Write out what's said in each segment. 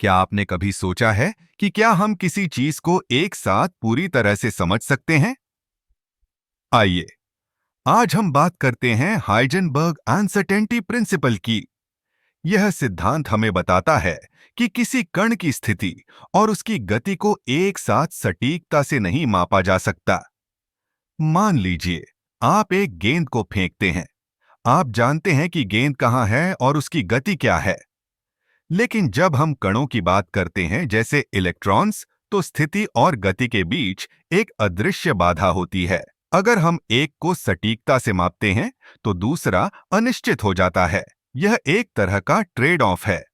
क्या आपने कभी सोचा है कि क्या हम किसी चीज को एक साथ पूरी तरह से समझ सकते हैं? आइए, आज हम बात करते हैं हाइजेनबर्ग अनसर्टेनिटी प्रिंसिपल की। यह सिद्धांत हमें बताता है कि किसी कण की स्थिति और उसकी गति को एक साथ सटीकता से नहीं मापा जा सकता। मान लीजिए, आप एक गेंद को फेंकते हैं। आप जानते हैं कि गेंद कहाँ है और उसकी गति क्या है। लेकिन जब हम कणों की बात करते हैं, जैसे इलेक्ट्रॉन्स, तो स्थिति और गति के बीच एक अदृश्य बाधा होती है। अगर हम एक को सटीकता से मापते हैं, तो दूसरा अनिश्चित हो जाता है। यह एक तरह का ट्रेड ऑफ है।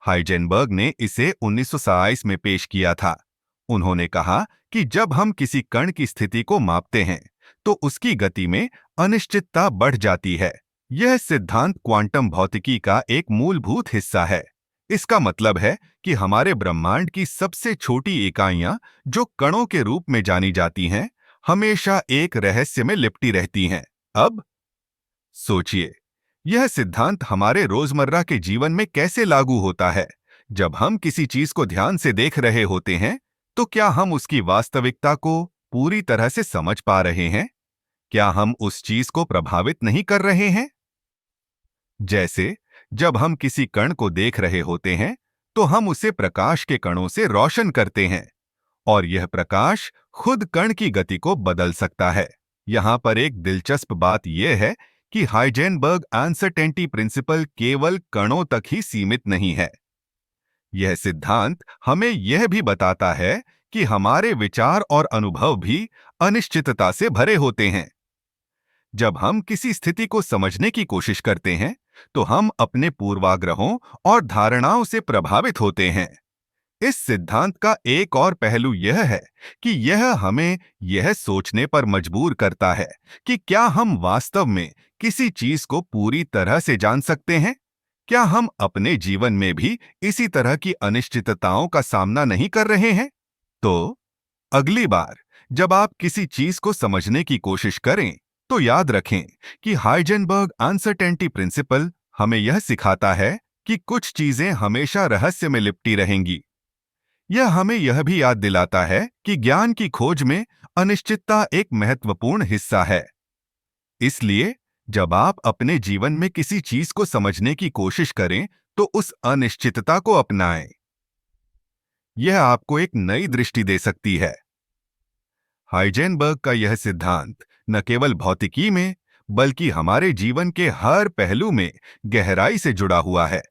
हाइजेनबर्ग ने इसे 1927 में पेश किया था। उन्होंने कहा कि जब हम किसी कण की स्थिति को मापते हैं, तो उसकी गति में अनिश्चितता बढ़ जाती है। यह सिद्धांत क्वांटम भौतिकी का एक मूलभूत हिस्सा है। इसका मतलब है कि हमारे ब्रह्मांड की सबसे छोटी इकाइयां, जो कणों के रूप में जानी जाती हैं, हमेशा एक रहस्य में लिपटी रहती हैं। अब सोचिए, यह सिद्धांत हमारे रोजमर्रा के जीवन में कैसे लागू होता है। जब हम किसी चीज को ध्यान से देख रहे होते हैं, तो क्या हम उसकी वास्तविकता को पूरी तरह से समझ पा रहे हैं? क्या हम उस चीज को प्रभावित नहीं कर रहे हैं? जैसे जब हम किसी कण को देख रहे होते हैं, तो हम उसे प्रकाश के कणों से रोशन करते हैं, और यह प्रकाश खुद कण की गति को बदल सकता है। यहाँ पर एक दिलचस्प बात यह है कि हाइजेनबर्ग अनसर्टेनिटी प्रिंसिपल केवल कणों तक ही सीमित नहीं है। यह सिद्धांत हमें यह भी बताता है कि हमारे विचार और अनुभव भी अनिश्चितता से भरे होते हैं। जब हम किसी स्थिति को समझने की कोशिश करते हैं, तो हम अपने पूर्वाग्रहों और धारणाओं से प्रभावित होते हैं। इस सिद्धांत का एक और पहलू यह है कि यह हमें यह सोचने पर मजबूर करता है कि क्या हम वास्तव में किसी चीज को पूरी तरह से जान सकते हैं? क्या हम अपने जीवन में भी इसी तरह की अनिश्चितताओं का सामना नहीं कर रहे हैं? तो अगली बार जब आप किसी चीज को समझने की कोशिश करें, तो याद रखें कि हाइजेनबर्ग अनसर्टेनिटी प्रिंसिपल हमें यह सिखाता है कि कुछ चीजें हमेशा रहस्य में लिपटी रहेंगी। यह हमें यह भी याद दिलाता है कि ज्ञान की खोज में अनिश्चितता एक महत्वपूर्ण हिस्सा है। इसलिए जब आप अपने जीवन में किसी चीज को समझने की कोशिश करें, तो उस अनिश्चितता को अपनाएं। यह आपको एक नई दृष्टि दे सकती है। हाइजेनबर्ग का यह सिद्धांत न केवल भौतिकी में, बल्कि हमारे जीवन के हर पहलू में गहराई से जुड़ा हुआ है।